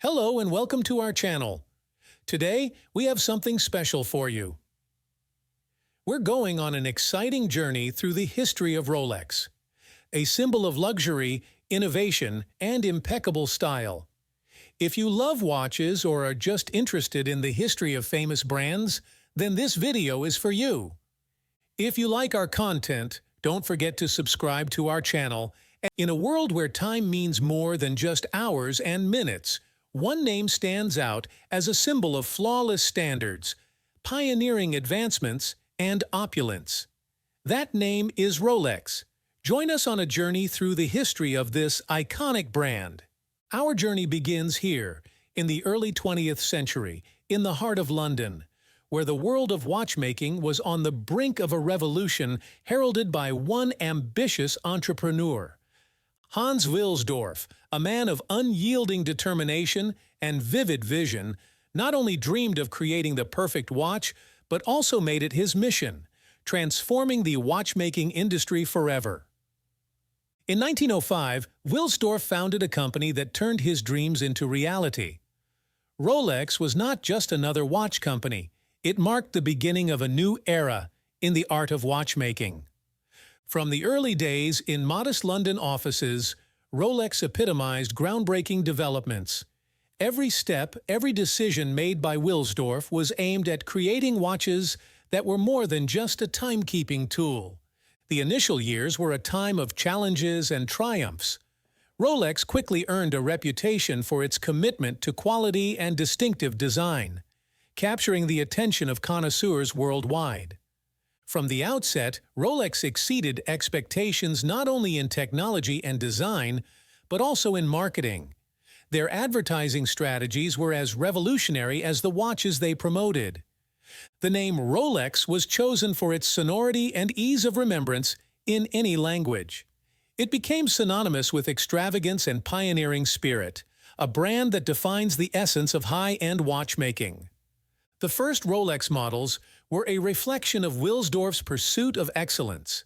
Hello and welcome to our channel. Today, we have something special for you. We're going on an exciting journey through the history of Rolex, a symbol of luxury, innovation, and impeccable style. If you love watches or are just interested in the history of famous brands, then this video is for you. If you like our content, don't forget to subscribe to our channel. In a world where time means more than just hours and minutes, one name stands out as a symbol of flawless standards, pioneering advancements, and opulence. That name is Rolex. Join us on a journey through the history of this iconic brand. Our journey begins here, in the early 20th century, in the heart of London, where the world of watchmaking was on the brink of a revolution heralded by one ambitious entrepreneur. Hans Wilsdorf, a man of unyielding determination and vivid vision, not only dreamed of creating the perfect watch, but also made it his mission, transforming the watchmaking industry forever. In 1905, Wilsdorf founded a company that turned his dreams into reality. Rolex was not just another watch company, it marked the beginning of a new era in the art of watchmaking. From the early days in modest London offices, Rolex epitomized groundbreaking developments. Every step, every decision made by Wilsdorf was aimed at creating watches that were more than just a timekeeping tool. The initial years were a time of challenges and triumphs. Rolex quickly earned a reputation for its commitment to quality and distinctive design, capturing the attention of connoisseurs worldwide. From the outset, Rolex exceeded expectations not only in technology and design, but also in marketing. Their advertising strategies were as revolutionary as the watches they promoted. The name Rolex was chosen for its sonority and ease of remembrance in any language. It became synonymous with extravagance and pioneering spirit, a brand that defines the essence of high-end watchmaking. The first Rolex models were a reflection of Wilsdorf's pursuit of excellence.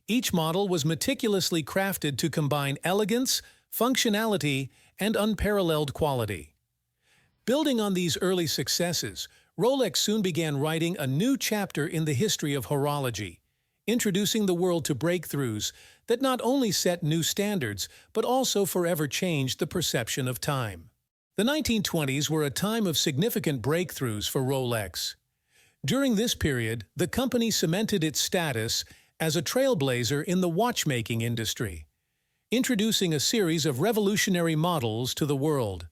Each model was meticulously crafted to combine elegance, functionality, and unparalleled quality. Building on these early successes, Rolex soon began writing a new chapter in the history of horology, introducing the world to breakthroughs that not only set new standards, but also forever changed the perception of time. The 1920s were a time of significant breakthroughs for Rolex. During this period, the company cemented its status as a trailblazer in the watchmaking industry, introducing a series of revolutionary models to the world.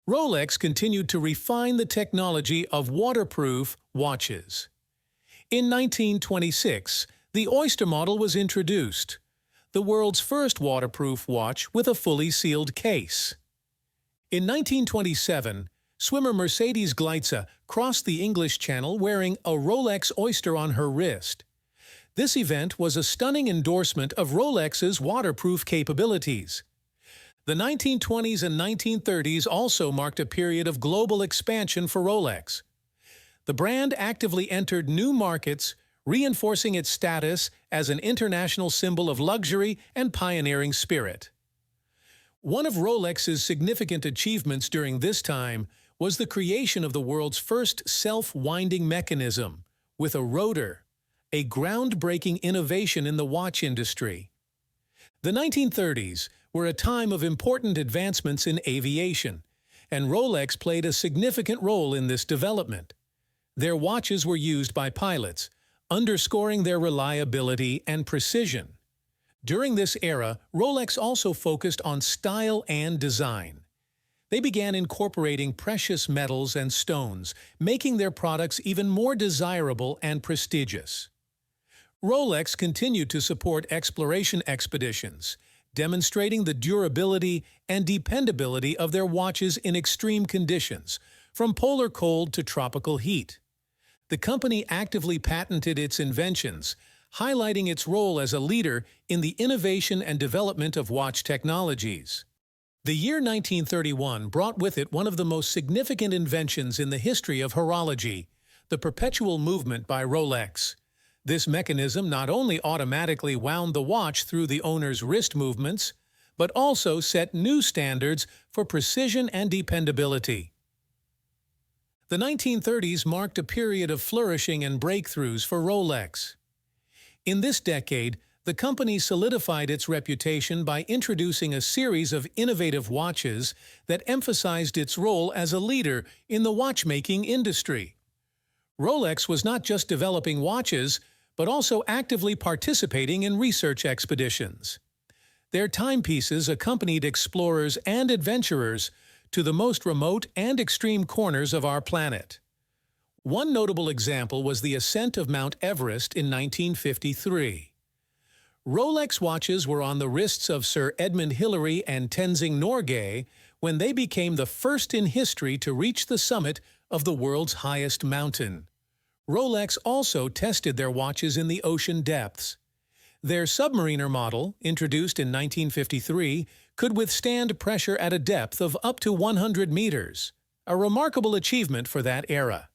Rolex continued to refine the technology of waterproof watches. In 1926, the Oyster model was introduced, the world's first waterproof watch with a fully sealed case. In 1927, swimmer Mercedes Gleitze crossed the English Channel wearing a Rolex Oyster on her wrist. This event was a stunning endorsement of Rolex's waterproof capabilities. The 1920s and 1930s also marked a period of global expansion for Rolex. The brand actively entered new markets, reinforcing its status as an international symbol of luxury and pioneering spirit. One of Rolex's significant achievements during this time was the creation of the world's first self-winding mechanism, with a rotor, a groundbreaking innovation in the watch industry. The 1930s were a time of important advancements in aviation, and Rolex played a significant role in this development. Their watches were used by pilots, underscoring their reliability and precision. During this era, Rolex also focused on style and design. They began incorporating precious metals and stones, making their products even more desirable and prestigious. Rolex continued to support exploration expeditions, demonstrating the durability and dependability of their watches in extreme conditions, from polar cold to tropical heat. The company actively patented its inventions, highlighting its role as a leader in the innovation and development of watch technologies. The year 1931 brought with it one of the most significant inventions in the history of horology, the Perpetual movement by Rolex. This mechanism not only automatically wound the watch through the owner's wrist movements, but also set new standards for precision and dependability. The 1930s marked a period of flourishing and breakthroughs for Rolex. In this decade, the company solidified its reputation by introducing a series of innovative watches that emphasized its role as a leader in the watchmaking industry. Rolex was not just developing watches, but also actively participating in research expeditions. Their timepieces accompanied explorers and adventurers to the most remote and extreme corners of our planet. One notable example was the ascent of Mount Everest in 1953. Rolex watches were on the wrists of Sir Edmund Hillary and Tenzing Norgay when they became the first in history to reach the summit of the world's highest mountain. Rolex also tested their watches in the ocean depths. Their Submariner model, introduced in 1953, could withstand pressure at a depth of up to 100 meters, a remarkable achievement for that era.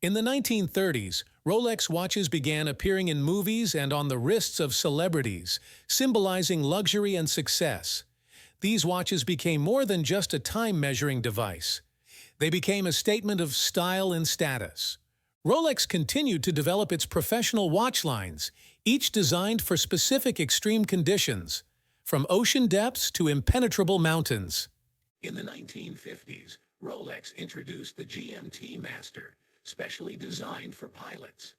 In the 1930s, Rolex watches began appearing in movies and on the wrists of celebrities, symbolizing luxury and success. These watches became more than just a time-measuring device. They became a statement of style and status. Rolex continued to develop its professional watch lines, each designed for specific extreme conditions, from ocean depths to impenetrable mountains. In the 1950s, Rolex introduced the GMT Master, specially designed for pilots.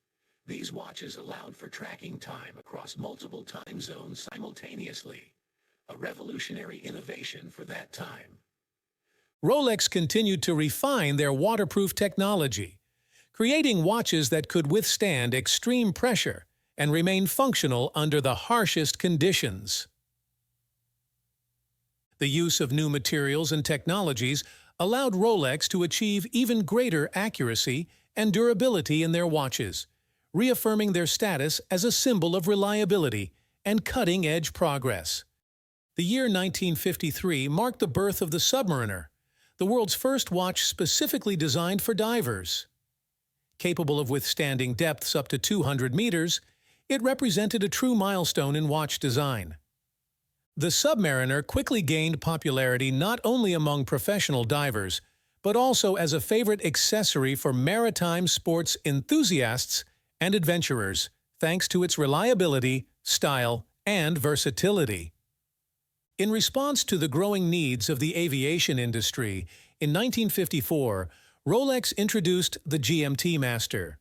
These watches allowed for tracking time across multiple time zones simultaneously, a revolutionary innovation for that time. Rolex continued to refine their waterproof technology, creating watches that could withstand extreme pressure and remain functional under the harshest conditions. The use of new materials and technologies allowed Rolex to achieve even greater accuracy and durability in their watches, reaffirming their status as a symbol of reliability and cutting-edge progress. The year 1953 marked the birth of the Submariner, the world's first watch specifically designed for divers. Capable of withstanding depths up to 200 meters, it represented a true milestone in watch design. The Submariner quickly gained popularity not only among professional divers, but also as a favorite accessory for maritime sports enthusiasts and adventurers, thanks to its reliability, style, and versatility. In response to the growing needs of the aviation industry, in 1954, Rolex introduced the GMT Master.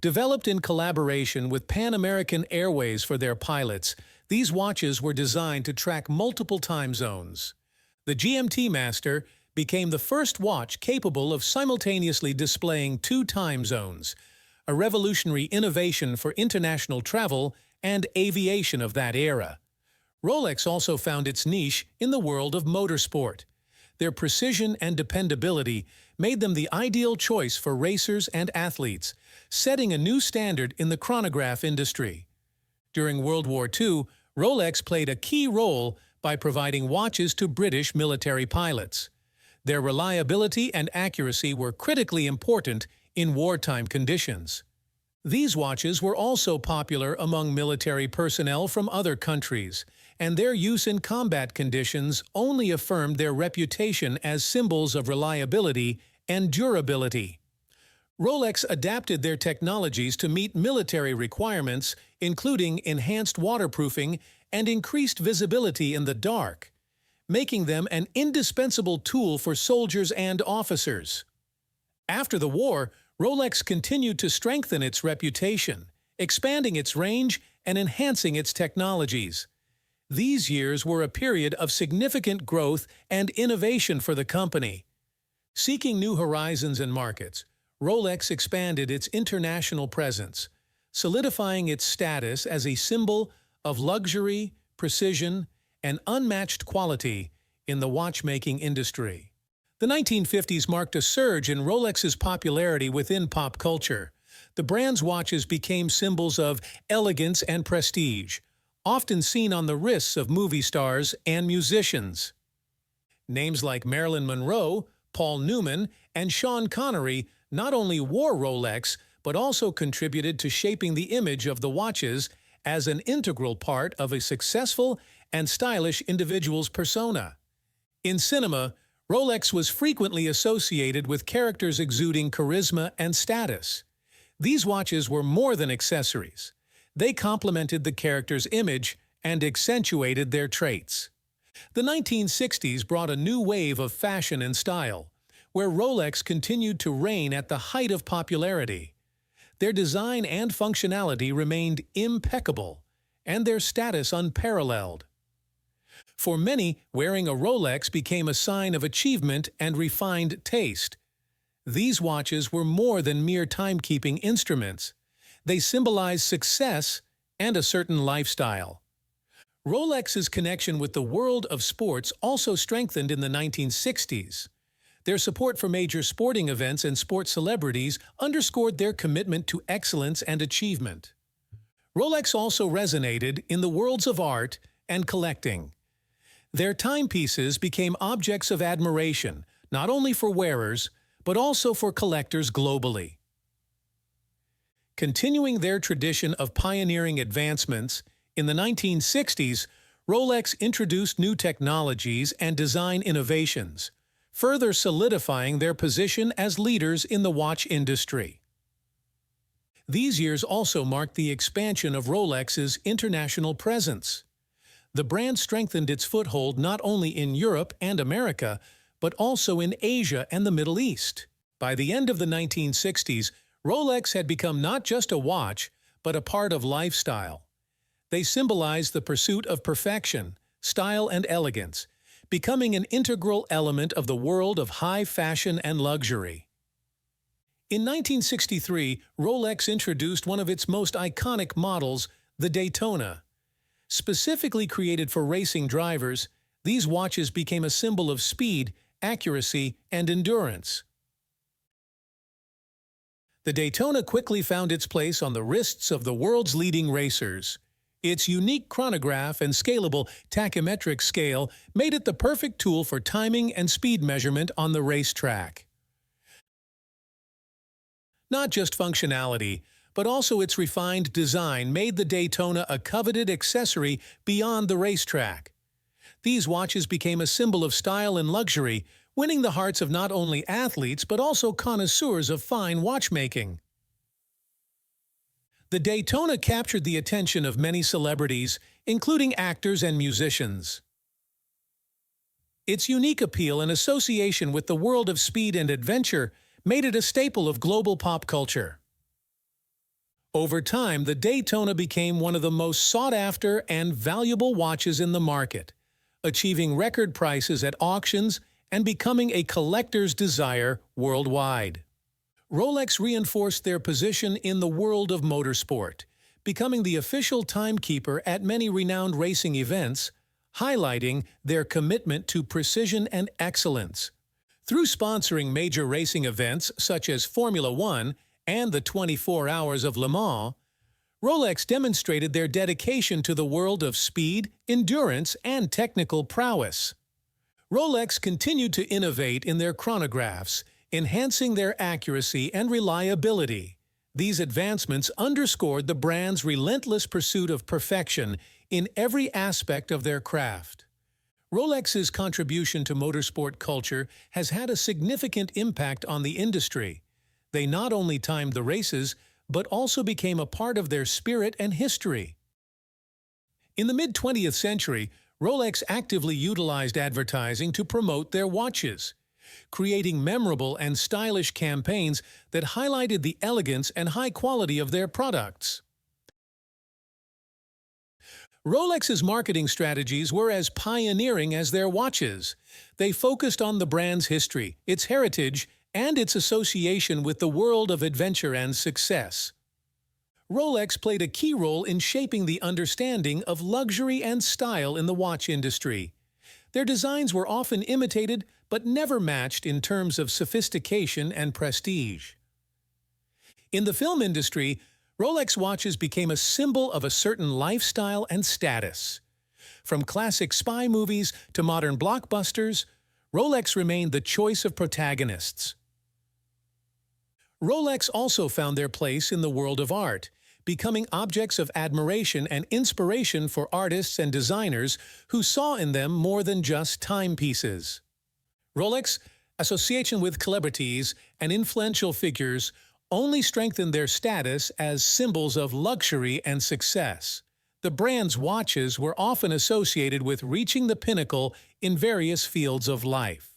Developed in collaboration with Pan American Airways for their pilots, these watches were designed to track multiple time zones. The GMT Master became the first watch capable of simultaneously displaying 2 time zones, a revolutionary innovation for international travel and aviation of that era. Rolex also found its niche in the world of motorsport. Their precision and dependability made them the ideal choice for racers and athletes, setting a new standard in the chronograph industry. During World War II, Rolex played a key role by providing watches to British military pilots. Their reliability and accuracy were critically important in wartime conditions. These watches were also popular among military personnel from other countries, and their use in combat conditions only affirmed their reputation as symbols of reliability and durability. Rolex adapted their technologies to meet military requirements, including enhanced waterproofing and increased visibility in the dark, making them an indispensable tool for soldiers and officers. After the war, Rolex continued to strengthen its reputation, expanding its range and enhancing its technologies. These years were a period of significant growth and innovation for the company. Seeking new horizons and markets, Rolex expanded its international presence, solidifying its status as a symbol of luxury, precision, and unmatched quality in the watchmaking industry. The 1950s marked a surge in Rolex's popularity within pop culture. The brand's watches became symbols of elegance and prestige, often seen on the wrists of movie stars and musicians. Names like Marilyn Monroe, Paul Newman, and Sean Connery not only wore Rolex, but also contributed to shaping the image of the watches as an integral part of a successful and stylish individual's persona. In cinema, Rolex was frequently associated with characters exuding charisma and status. These watches were more than accessories. They complemented the character's image and accentuated their traits. The 1960s brought a new wave of fashion and style, where Rolex continued to reign at the height of popularity. Their design and functionality remained impeccable, and their status unparalleled. For many, wearing a Rolex became a sign of achievement and refined taste. These watches were more than mere timekeeping instruments. They symbolized success and a certain lifestyle. Rolex's connection with the world of sports also strengthened in the 1960s. Their support for major sporting events and sports celebrities underscored their commitment to excellence and achievement. Rolex also resonated in the worlds of art and collecting. Their timepieces became objects of admiration, not only for wearers, but also for collectors globally. Continuing their tradition of pioneering advancements, in the 1960s, Rolex introduced new technologies and design innovations, further solidifying their position as leaders in the watch industry. These years also marked the expansion of Rolex's international presence. The brand strengthened its foothold not only in Europe and America, but also in Asia and the Middle East. By the end of the 1960s, Rolex had become not just a watch, but a part of lifestyle. They symbolized the pursuit of perfection, style, and elegance, becoming an integral element of the world of high fashion and luxury. In 1963, Rolex introduced one of its most iconic models, the Daytona. Specifically created for racing drivers, these watches became a symbol of speed, accuracy, and endurance. The Daytona quickly found its place on the wrists of the world's leading racers. Its unique chronograph and scalable tachymetric scale made it the perfect tool for timing and speed measurement on the racetrack. Not just functionality, but also its refined design made the Daytona a coveted accessory beyond the racetrack. These watches became a symbol of style and luxury, winning the hearts of not only athletes but also connoisseurs of fine watchmaking. The Daytona captured the attention of many celebrities, including actors and musicians. Its unique appeal and association with the world of speed and adventure made it a staple of global pop culture. Over time, the Daytona became one of the most sought-after and valuable watches in the market, achieving record prices at auctions and becoming a collector's desire worldwide. Rolex reinforced their position in the world of motorsport, becoming the official timekeeper at many renowned racing events, highlighting their commitment to precision and excellence. Through sponsoring major racing events such as Formula One and the 24 Hours of Le Mans, Rolex demonstrated their dedication to the world of speed, endurance, and technical prowess. Rolex continued to innovate in their chronographs, enhancing their accuracy and reliability. These advancements underscored the brand's relentless pursuit of perfection in every aspect of their craft. Rolex's contribution to motorsport culture has had a significant impact on the industry. They not only timed the races, but also became a part of their spirit and history. In the mid-20th century, Rolex actively utilized advertising to promote their watches, creating memorable and stylish campaigns that highlighted the elegance and high quality of their products. Rolex's marketing strategies were as pioneering as their watches. They focused on the brand's history, its heritage, and its association with the world of adventure and success. Rolex played a key role in shaping the understanding of luxury and style in the watch industry. Their designs were often imitated but never matched in terms of sophistication and prestige. In the film industry, Rolex watches became a symbol of a certain lifestyle and status. From classic spy movies to modern blockbusters, Rolex remained the choice of protagonists. Rolex also found their place in the world of art, becoming objects of admiration and inspiration for artists and designers who saw in them more than just timepieces. Rolex association with celebrities and influential figures only strengthened their status as symbols of luxury and success. The brand's watches were often associated with reaching the pinnacle in various fields of life.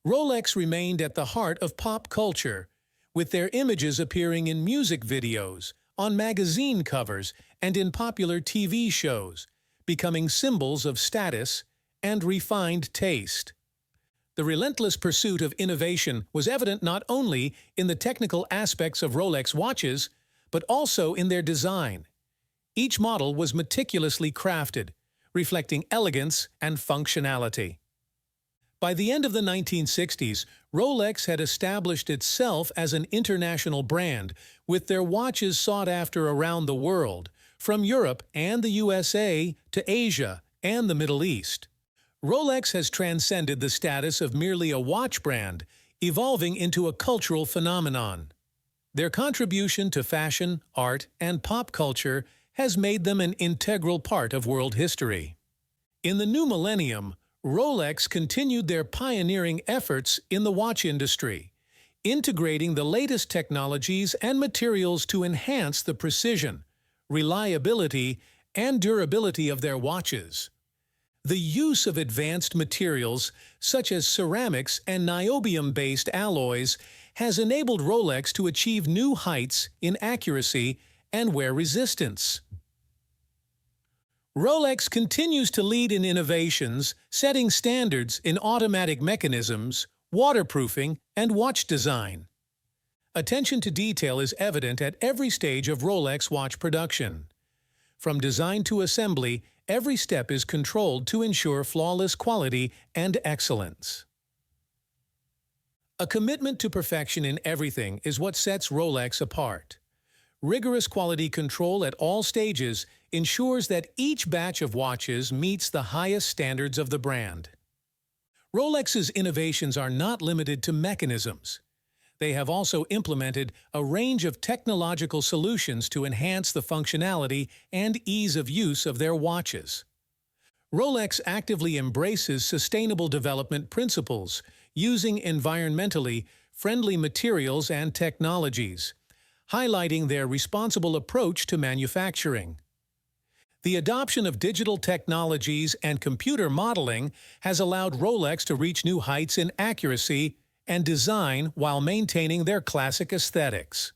Rolex remained at the heart of pop culture, with their images appearing in music videos, on magazine covers, and in popular TV shows, becoming symbols of status and refined taste. The relentless pursuit of innovation was evident not only in the technical aspects of Rolex watches, but also in their design. Each model was meticulously crafted, reflecting elegance and functionality. By the end of the 1960s, Rolex had established itself as an international brand, with their watches sought after around the world, from Europe and the USA to Asia and the Middle East. Rolex has transcended the status of merely a watch brand, evolving into a cultural phenomenon. Their contribution to fashion, art, and pop culture has made them an integral part of world history. In the new millennium, Rolex continued their pioneering efforts in the watch industry, integrating the latest technologies and materials to enhance the precision, reliability, and durability of their watches. The use of advanced materials, such as ceramics and niobium-based alloys, has enabled Rolex to achieve new heights in accuracy and wear resistance. Rolex continues to lead in innovations, setting standards in automatic mechanisms, waterproofing, and watch design. Attention to detail is evident at every stage of Rolex watch production. From design to assembly, every step is controlled to ensure flawless quality and excellence. A commitment to perfection in everything is what sets Rolex apart. Rigorous quality control at all stages ensures that each batch of watches meets the highest standards of the brand. Rolex's innovations are not limited to mechanisms. They have also implemented a range of technological solutions to enhance the functionality and ease of use of their watches. Rolex actively embraces sustainable development principles, using environmentally friendly materials and technologies, highlighting their responsible approach to manufacturing. The adoption of digital technologies and computer modeling has allowed Rolex to reach new heights in accuracy and design while maintaining their classic aesthetics.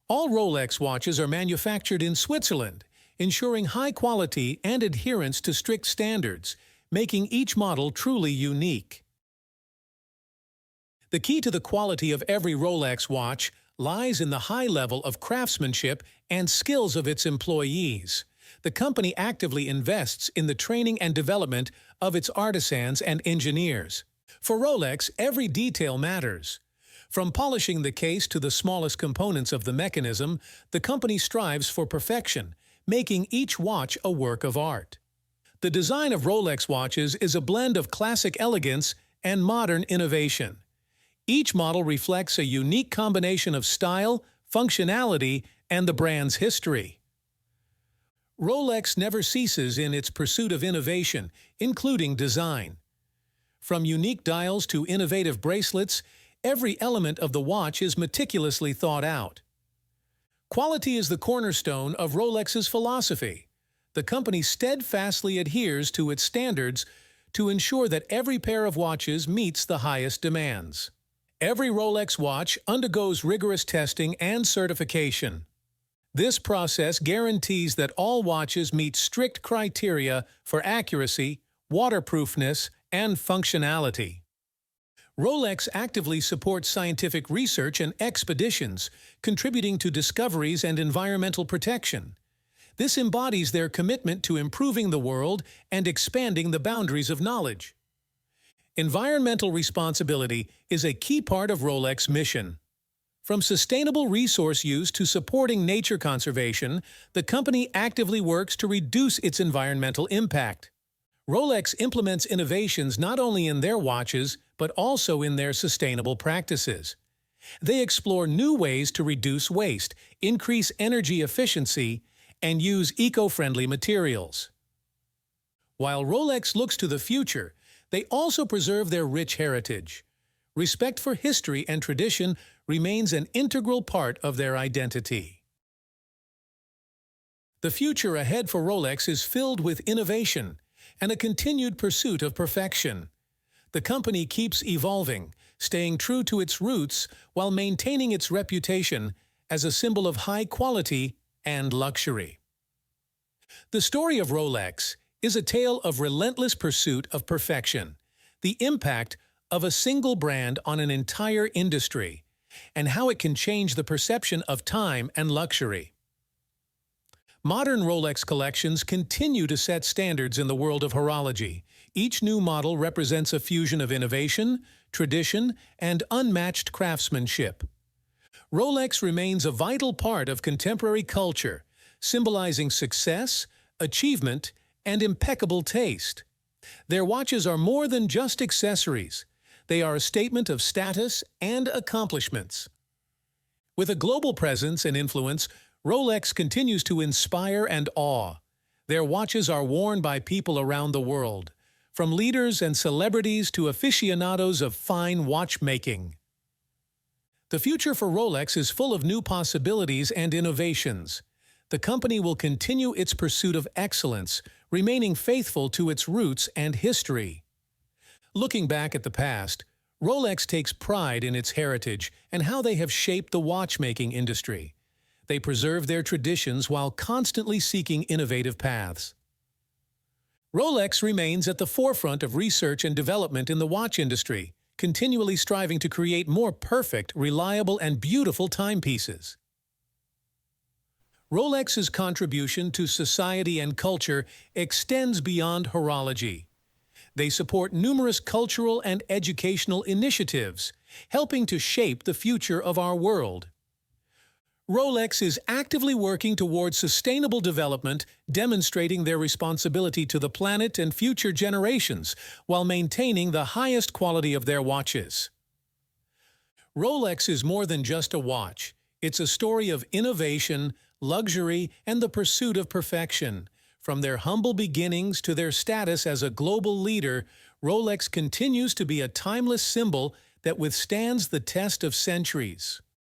All Rolex watches are manufactured in Switzerland, ensuring high quality and adherence to strict standards, making each model truly unique. The key to the quality of every Rolex watch lies in the high level of craftsmanship and skills of its employees. The company actively invests in the training and development of its artisans and engineers. For Rolex, every detail matters. From polishing the case to the smallest components of the mechanism, the company strives for perfection, making each watch a work of art. The design of Rolex watches is a blend of classic elegance and modern innovation. Each model reflects a unique combination of style, functionality, and the brand's history. Rolex never ceases in its pursuit of innovation, including design. From unique dials to innovative bracelets, every element of the watch is meticulously thought out. Quality is the cornerstone of Rolex's philosophy. The company steadfastly adheres to its standards to ensure that every pair of watches meets the highest demands. Every Rolex watch undergoes rigorous testing and certification. This process guarantees that all watches meet strict criteria for accuracy, waterproofness, and functionality. Rolex actively supports scientific research and expeditions, contributing to discoveries and environmental protection. This embodies their commitment to improving the world and expanding the boundaries of knowledge. Environmental responsibility is a key part of Rolex's mission. From sustainable resource use to supporting nature conservation, the company actively works to reduce its environmental impact. Rolex implements innovations not only in their watches, but also in their sustainable practices. They explore new ways to reduce waste, increase energy efficiency, and use eco-friendly materials. While Rolex looks to the future, they also preserve their rich heritage. Respect for history and tradition remains an integral part of their identity. The future ahead for Rolex is filled with innovation and a continued pursuit of perfection. The company keeps evolving, staying true to its roots while maintaining its reputation as a symbol of high quality and luxury. The story of Rolex is a tale of relentless pursuit of perfection, the impact of a single brand on an entire industry, and how it can change the perception of time and luxury. Modern Rolex collections continue to set standards in the world of horology. Each new model represents a fusion of innovation, tradition, and unmatched craftsmanship. Rolex remains a vital part of contemporary culture, symbolizing success, achievement, and impeccable taste. Their watches are more than just accessories. They are a statement of status and accomplishments. With a global presence and influence, Rolex continues to inspire and awe. Their watches are worn by people around the world, from leaders and celebrities to aficionados of fine watchmaking. The future for Rolex is full of new possibilities and innovations. The company will continue its pursuit of excellence, remaining faithful to its roots and history. Looking back at the past, Rolex takes pride in its heritage and how they have shaped the watchmaking industry. They preserve their traditions while constantly seeking innovative paths. Rolex remains at the forefront of research and development in the watch industry, continually striving to create more perfect, reliable, and beautiful timepieces. Rolex's contribution to society and culture extends beyond horology. They support numerous cultural and educational initiatives, helping to shape the future of our world. Rolex is actively working towards sustainable development, demonstrating their responsibility to the planet and future generations, while maintaining the highest quality of their watches. Rolex is more than just a watch. It's a story of innovation, luxury, and the pursuit of perfection. From their humble beginnings to their status as a global leader, Rolex continues to be a timeless symbol that withstands the test of centuries.